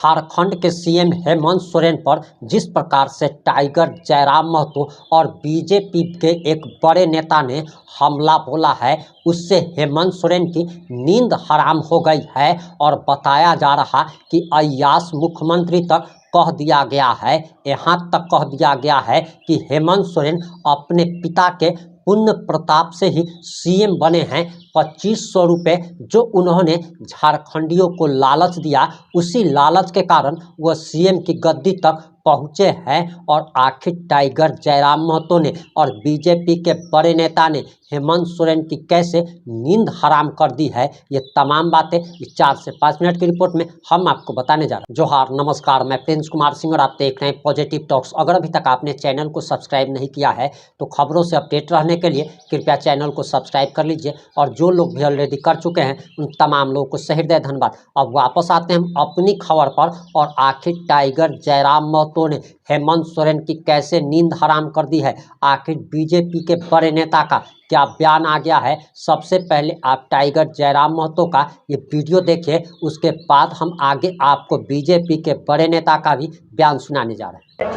झारखंड के सीएम हेमंत सोरेन पर जिस प्रकार से टाइगर जयराम महतो और बीजेपी के एक बड़े नेता ने हमला बोला है, उससे हेमंत सोरेन की नींद हराम हो गई है और बताया जा रहा कि अय्याश मुख्यमंत्री तक कह दिया गया है। यहाँ तक कह दिया गया है कि हेमंत सोरेन अपने पिता के पुण्य प्रताप से ही सीएम बने हैं। 2500 रुपये जो उन्होंने झारखंडियों को लालच दिया, उसी लालच के कारण वह सीएम की गद्दी तक पहुंचे हैं। और आखिर टाइगर जयराम महतो ने और बीजेपी के बड़े नेता ने हेमंत सोरेन की कैसे नींद हराम कर दी है, ये तमाम बातें इस 4 से 5 मिनट की रिपोर्ट में हम आपको बताने जा रहे हैं। जोहार, नमस्कार, मैं प्रिंस कुमार सिंह और आप देख रहे हैं पॉजिटिव टॉक्स। अगर अभी तक आपने चैनल को सब्सक्राइब नहीं किया है तो खबरों से अपडेट रहने के लिए कृपया चैनल को सब्सक्राइब कर लीजिए। और जो लोग भी ऑलरेडी कर चुके हैं उन तमाम लोगों को सहृदय धन्यवाद। अब वापस आते हैं हम अपनी खबर पर। और आखिर टाइगर जयराम महतो ने हेमंत सोरेन की कैसे नींद हराम कर दी है, आखिर बीजेपी के बड़े नेता का क्या बयान आ गया है। सबसे पहले आप टाइगर जयराम महतो का ये वीडियो देखिए, उसके बाद हम आगे आपको बीजेपी के बड़े नेता का भी बयान सुनाने जा रहे हैं।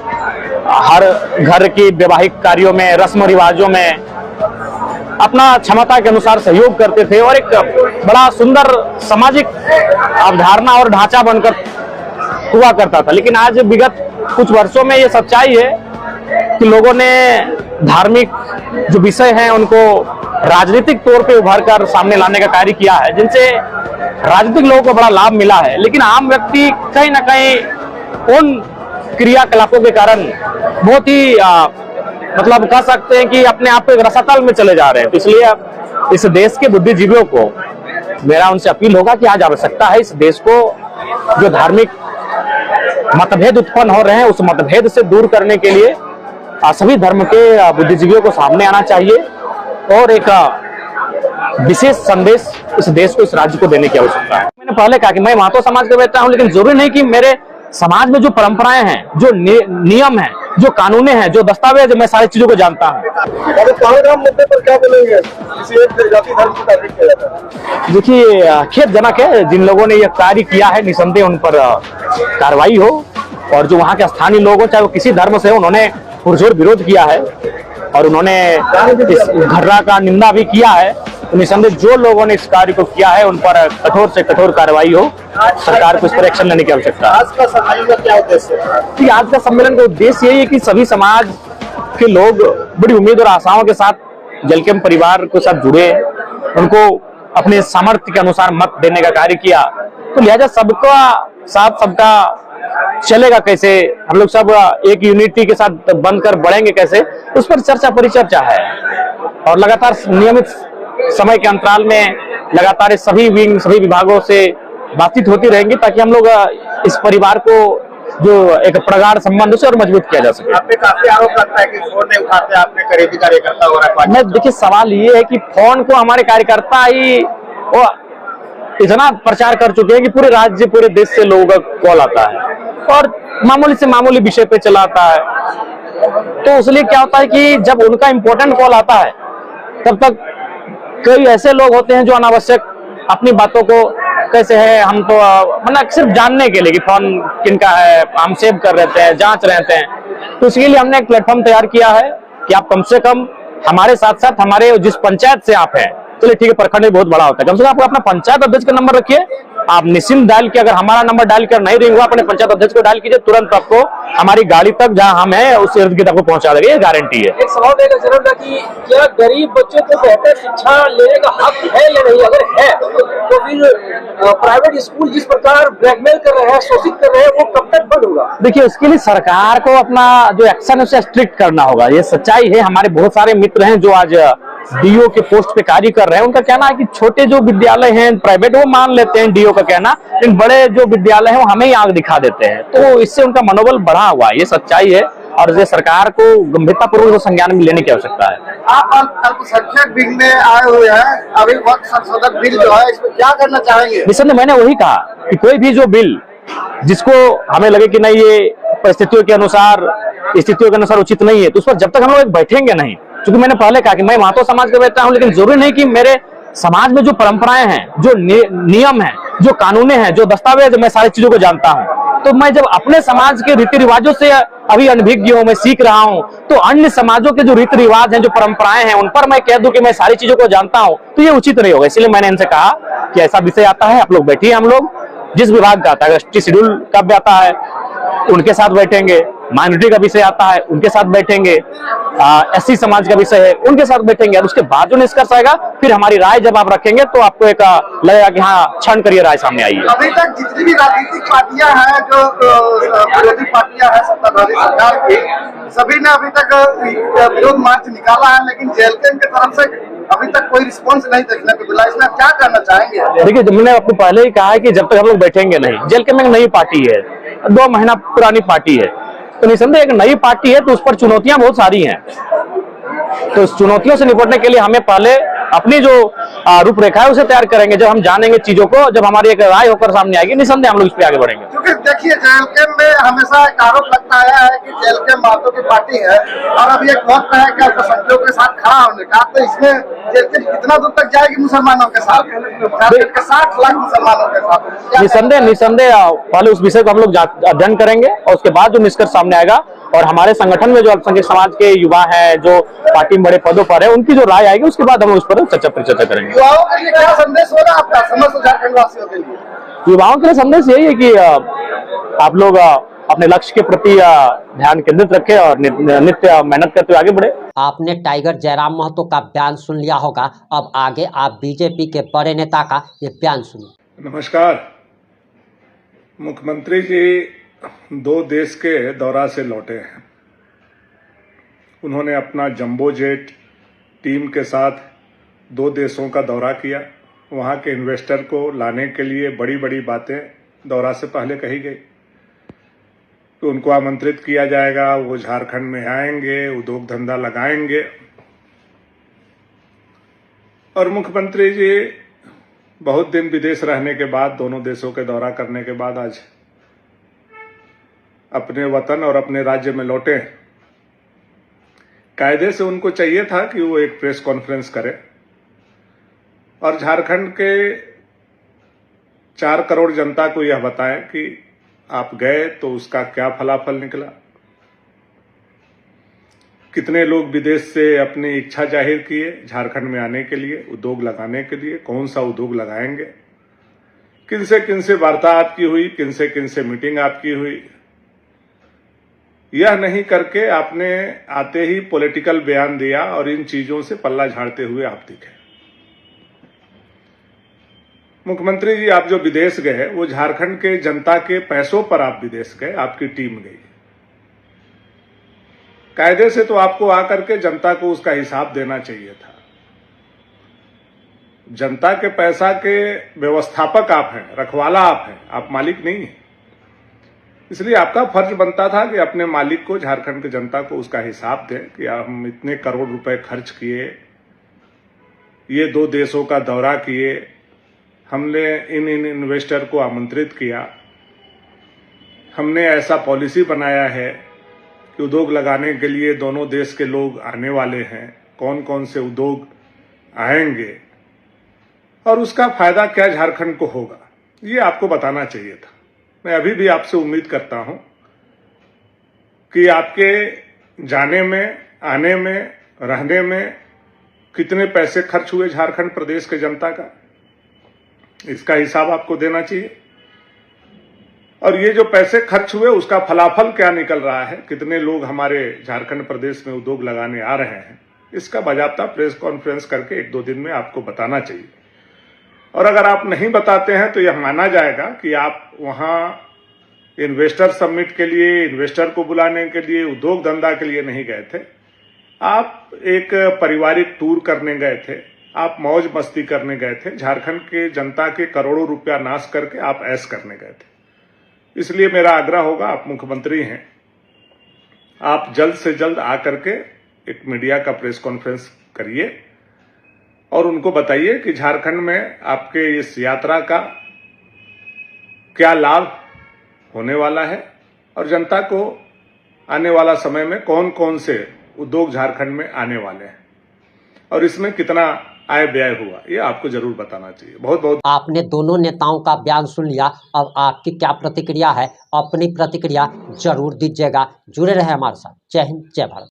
हर घर की वैवाहिक कार्यों में, रस्म रिवाजों में अपना क्षमता के अनुसार सहयोग करते थे और एक बड़ा सुंदर सामाजिक अवधारणा और ढांचा बनकर हुआ करता था। लेकिन आज विगत कुछ वर्षों में ये सच्चाई है कि लोगों ने धार्मिक जो विषय हैं उनको राजनीतिक तौर पे उभर कर सामने लाने का कार्य किया है, जिनसे राजनीतिक लोगों को बड़ा लाभ मिला है। लेकिन आम व्यक्ति कहीं ना कहीं उन क्रियाकलापों के कारण बहुत ही मतलब कह सकते हैं कि अपने आप को एक रसातल में चले जा रहे हैं। तो इसलिए इस देश के बुद्धिजीवियों को मेरा उनसे अपील होगा कि आज आवश्यकता है इस देश को जो धार्मिक मतभेद उत्पन्न हो रहे हैं उस मतभेद से दूर करने के लिए सभी धर्म के बुद्धिजीवियों को सामने आना चाहिए और एक विशेष संदेश इस देश को, इस राज्य को देने की आवश्यकता है। मैंने पहले कहा कि मैं महतो समाज का बेटा हूं, लेकिन जरूरी नहीं कि मेरे समाज में जो परंपराएं हैं, जो नियम हैं, जो कानूने हैं, जो दस्तावेज, मैं सारी चीजों को जानता हूँ। मुद्दे पर क्या बोलेंगे? देखिए, खेदजनक है जिन लोगों ने यह कार्य किया है, निसंदेह उन पर कार्रवाई हो। और जो वहाँ के स्थानीय लोग हो, चाहे वो किसी धर्म से हो, उन्होंने पुरजोर विरोध किया है और उन्होंने इस घटना का निंदा भी किया है। तो निसंदेह जो लोगों ने इस कार्य को किया है उन पर कठोर से कठोर कार्रवाई हो। सरकार को इस पर एक्शन लेने की आवश्यकता है। आज का सम्मेलन का क्या उद्देश्य है? आज का सम्मेलन का उद्देश्य यही है कि सभी समाज के लोग बड़ी उम्मीद और आशाओं के साथ जलकेम परिवार के साथ जुड़े, उनको अपने सामर्थ्य के अनुसार मत देने का कार्य किया। तो लिहाजा सबका साथ सबका चलेगा कैसे, हम लोग सब एक यूनिटी के साथ बनकर बढ़ेंगे कैसे, उस पर चर्चा परिचर्चा है। और लगातार नियमित समय के अंतराल में लगातार सभी विंग, सभी विभागों से बातचीत होती रहेंगी ताकि हम लोग इस परिवार को जो एक प्रगाढ़ संबंध से और मजबूत किया जा सके। आप पे काफी आरोप लगता है कि फोन नहीं उठाते आपने करीबी कार्यकर्ता हो रहा है। मैं देखिए, सवाल ये है कि फोन को हमारे कार्यकर्ता ही वो इतना प्रचार कर चुके हैं कि पूरे राज्य, पूरे देश से लोगों का कॉल आता है और मामूली से मामूली विषय पे चलाता है। तो इसलिए क्या होता है कि जब उनका इंपॉर्टेंट कॉल आता है तब तक कई ऐसे लोग होते हैं जो अनावश्यक अपनी बातों को कैसे है, हम तो मतलब सिर्फ जानने के लिए कि फोन किनका है हम सेव कर रहते हैं, जांच रहते हैं। तो इसके लिए हमने एक प्लेटफॉर्म तैयार किया है कि आप कम से कम हमारे साथ साथ हमारे जिस पंचायत से आप हैं, चलिए ठीक है, प्रखंड बहुत बड़ा होता है, कम से कम आप अपना पंचायत अध्यक्ष का नंबर रखिए। आप निश्चिंत डायल किया, अगर हमारा नंबर डायल कर नहीं रहेगा अपने पंचायत अध्यक्ष को डायल कीजिए, तुरंत आपको हमारी गाड़ी तक जहां हम हैं उस इर्द गिर्द आपको पहुंचा देंगे, ये गारंटी है। एक सवाल देगा जरूर था कि क्या गरीब बच्चों को बेहतर शिक्षा लेने का हक है या नहीं? अगर है तो फिर प्राइवेट स्कूल जिस प्रकार ब्लैकमेल कर रहे हैं, शोषित कर रहे हैं, वो कब तक बंद होगा? देखिए, उसके लिए सरकार को अपना जो एक्शन है उसे स्ट्रिक्ट करना होगा। ये सच्चाई है। हमारे बहुत सारे मित्र हैं जो आज डीओ के पोस्ट पे कार्य कर रहे हैं। उनका कहना है कि छोटे जो विद्यालय हैं प्राइवेट, वो मान लेते हैं डीओ का कहना, लेकिन बड़े जो विद्यालय हैं वो हमें ही आंख दिखा देते हैं। तो इससे उनका मनोबल बढ़ा हुआ है, ये सच्चाई है। और ये सरकार को गंभीरता पूर्वक संज्ञान में लेने की आवश्यकता है। आप अल्पसंख्यक बिल में आए हुए हैं, अभी वक्त संशोधन बिल जो है इसमें क्या करना चाहेंगे? निसंदेह मैंने वही कहा कि कोई भी जो बिल जिसको हमें लगे कि नहीं ये परिस्थितियों के अनुसार, स्थितियों के अनुसार उचित नहीं है, तो उस पर जब तक हम लोग बैठेंगे नहीं। क्योंकि मैंने पहले कहा कि मैं महतो समाज का बेटा हूं, लेकिन जरूरी नहीं कि मेरे समाज में जो परंपराएं हैं, जो नियम हैं, जो कानूने हैं, जो दस्तावेज, मैं सारी चीजों को जानता हूं। तो मैं जब अपने समाज के रीति रिवाजों से अभी अनभिज्ञ हूं, मैं सीख रहा हूं, तो अन्य समाजों के जो रीति रिवाज हैं, जो परंपराएं हैं, उन पर मैं कह दूं कि मैं सारी चीजों को जानता हूं, तो ये उचित नहीं होगा। इसलिए मैंने इनसे कहा कि ऐसा विषय आता है, आप लोग बैठिए, हम लोग जिस विभाग का आता है, एसटी शेड्यूल का भी आता है, उनके साथ बैठेंगे, माइनॉरिटी का विषय आता है, उनके साथ बैठेंगे, एससी समाज का विषय है, उनके साथ बैठेंगे, और उसके बाद जो निष्कर्ष आएगा, फिर हमारी राय जब आप रखेंगे तो आपको एक लगेगा कि हाँ, क्षण करिए, राय सामने आई है। अभी तक जितनी भी राजनीतिक पार्टियां हैं, जो विरोधी पार्टियां हैं सत्ताधारी सरकार की, सभी ने अभी तक विरोध मार्च निकाला है, लेकिन जेएलके की तरफ से अभी तक कोई रिस्पॉन्स नहीं देखने को मिला। इसमें क्या करना चाहेंगे? देखिए, मैंने आपको पहले ही कहा है कि जब तक हम लोग बैठेंगे नहीं, जेएलके में एक नई पार्टी है, 2 महीना पुरानी पार्टी है, तो निसंदेह एक नई पार्टी है, तो उस पर चुनौतियां बहुत सारी हैं। तो इस चुनौतियों से निपटने के लिए हमें पहले अपनी जो रूपरेखा है उसे तैयार करेंगे। जब हम जानेंगे चीजों को, जब हमारी एक राय होकर सामने आएगी, निसंदेह हम लोग इस पे आगे बढ़ेंगे। क्योंकि देखिए, जेएलके में हमेशा एक आरोप लगता है कि जेएलके महतो की पार्टी है, और अभी एक वक्त है कि अल्पसंख्यकों के साथ खड़ा होने का, तो इसमें जेएलके कितना दूर तक जाएगी मुसलमानों के साथ, 60 लाख मुसलमानों के साथ? निसंदेह पहले उस विषय को हम लोग अध्ययन करेंगे, और उसके बाद जो निष्कर्ष सामने आएगा, और हमारे संगठन में जो अल्पसंख्यक समाज के युवा हैं, जो पार्टी में बड़े पदों पर है, उनकी जो राय आएगी, उसके बाद हम उस पर चर्चा करेंगे। युवाओं के लिए क्या संदेश होगा आपका, समस्त झारखंड वासियों के लिए? युवाओं के लिए संदेश यही है कि आप लोग अपने लक्ष्य के प्रति ध्यान केंद्रित रखें और नित्य मेहनत करते हुए आगे बढ़े। आपने टाइगर जयराम महतो का बयान सुन लिया होगा, अब आगे आप बीजेपी के बड़े नेता का ये बयान सुनिए। नमस्कार। मुख्यमंत्री जी 2 देश के दौरा से लौटे हैं। उन्होंने अपना जंबो जेट टीम के साथ 2 देशों का दौरा किया। वहां के इन्वेस्टर को लाने के लिए बड़ी बड़ी बातें दौरा से पहले कही गई कि उनको आमंत्रित किया जाएगा, वो झारखंड में आएंगे, उद्योग धंधा लगाएंगे। और मुख्यमंत्री जी बहुत दिन विदेश रहने के बाद, दोनों देशों के दौरा करने के बाद आज अपने वतन और अपने राज्य में लौटे। कायदे से उनको चाहिए था कि वो एक प्रेस कॉन्फ्रेंस करें और झारखंड के 4 करोड़ जनता को यह बताएं कि आप गए तो उसका क्या फलाफल निकला, कितने लोग विदेश से अपनी इच्छा जाहिर किए झारखंड में आने के लिए, उद्योग लगाने के लिए, कौन सा उद्योग लगाएंगे, किनसे वार्ता आपकी हुई, किनसे मीटिंग आपकी हुई। यह नहीं करके आपने आते ही पॉलिटिकल बयान दिया और इन चीजों से पल्ला झाड़ते हुए आप दिखे। मुख्यमंत्री जी, आप जो विदेश गए वो झारखंड के जनता के पैसों पर आप विदेश गए, आपकी टीम गई। कायदे से तो आपको आकर के जनता को उसका हिसाब देना चाहिए था। जनता के पैसा के व्यवस्थापक आप हैं, रखवाला आप हैं, आप मालिक नहीं हैं। इसलिए आपका फर्ज बनता था कि अपने मालिक को, झारखंड की जनता को उसका हिसाब दें कि हम इतने करोड़ रुपए खर्च किए, ये 2 देशों का दौरा किए, हमने इन इन्वेस्टर को आमंत्रित किया, हमने ऐसा पॉलिसी बनाया है कि उद्योग लगाने के लिए दोनों देश के लोग आने वाले हैं, कौन कौन से उद्योग आएंगे और उसका फायदा क्या झारखंड को होगा, ये आपको बताना चाहिए था। मैं अभी भी आपसे उम्मीद करता हूं कि आपके जाने में, आने में, रहने में कितने पैसे खर्च हुए झारखंड प्रदेश के जनता का, इसका हिसाब आपको देना चाहिए। और ये जो पैसे खर्च हुए उसका फलाफल क्या निकल रहा है, कितने लोग हमारे झारखंड प्रदेश में उद्योग लगाने आ रहे हैं, इसका बाकायदा प्रेस कॉन्फ्रेंस करके 1-2 दिन में आपको बताना चाहिए। और अगर आप नहीं बताते हैं तो यह माना जाएगा कि आप वहां इन्वेस्टर समिट के लिए, इन्वेस्टर को बुलाने के लिए, उद्योग धंधा के लिए नहीं गए थे। आप एक पारिवारिक टूर करने गए थे, आप मौज मस्ती करने गए थे, झारखंड के जनता के करोड़ों रुपया नाश करके आप ऐश करने गए थे। इसलिए मेरा आग्रह होगा, आप मुख्यमंत्री हैं, आप जल्द से जल्द आकर के एक मीडिया का प्रेस कॉन्फ्रेंस करिए और उनको बताइए कि झारखंड में आपके इस यात्रा का क्या लाभ होने वाला है और जनता को आने वाला समय में कौन कौन से उद्योग झारखंड में आने वाले हैं और इसमें कितना आय व्यय हुआ, ये आपको जरूर बताना चाहिए। बहुत बहुत आपने दोनों नेताओं का बयान सुन लिया, अब आपकी क्या प्रतिक्रिया है? अपनी प्रतिक्रिया जरूर दीजिएगा। जुड़े रहे हमारे साथ। जय हिंद, जय भारत।